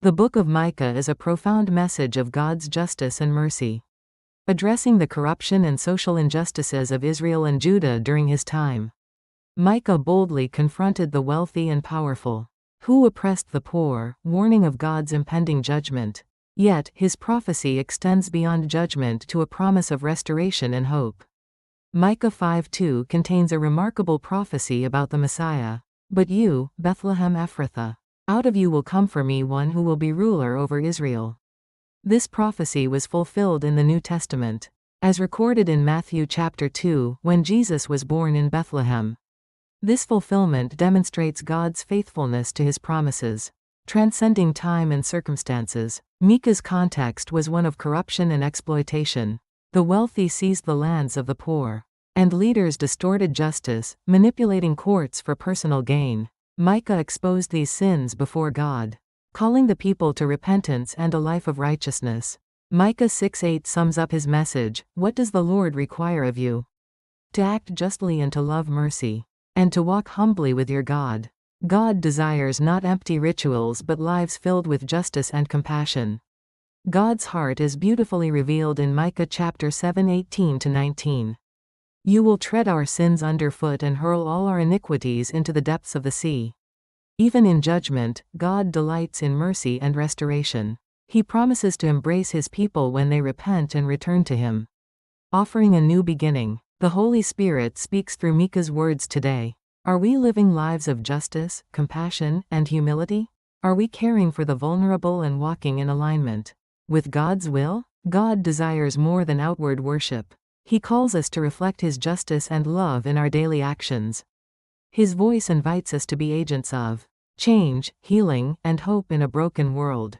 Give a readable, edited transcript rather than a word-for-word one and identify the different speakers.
Speaker 1: The book of Micah is a profound message of God's justice and mercy, addressing the corruption and social injustices of Israel and Judah during his time. Micah boldly confronted the wealthy and powerful, who oppressed the poor, warning of God's impending judgment. Yet, his prophecy extends beyond judgment to a promise of restoration and hope. Micah 5:2 contains a remarkable prophecy about the Messiah. But you, Bethlehem Ephrathah, out of you will come for me one who will be ruler over Israel. This prophecy was fulfilled in the New Testament, as recorded in Matthew chapter 2, when Jesus was born in Bethlehem. This fulfillment demonstrates God's faithfulness to his promises, transcending time and circumstances. Micah's context was one of corruption and exploitation. The wealthy seized the lands of the poor, and leaders distorted justice, manipulating courts for personal gain. Micah exposed these sins before God, calling the people to repentance and a life of righteousness. Micah 6:8 sums up his message. What does the Lord require of you? To act justly and to love mercy, and to walk humbly with your God. God desires not empty rituals but lives filled with justice and compassion. God's heart is beautifully revealed in Micah chapter 7:18-19. You will tread our sins underfoot and hurl all our iniquities into the depths of the sea. Even in judgment, God delights in mercy and restoration. He promises to embrace his people when they repent and return to him, offering a new beginning. The Holy Spirit speaks through Micah's words today. Are we living lives of justice, compassion, and humility? Are we caring for the vulnerable and walking in alignment with God's will? God desires more than outward worship. He calls us to reflect his justice and love in our daily actions. His voice invites us to be agents of change, healing, and hope in a broken world.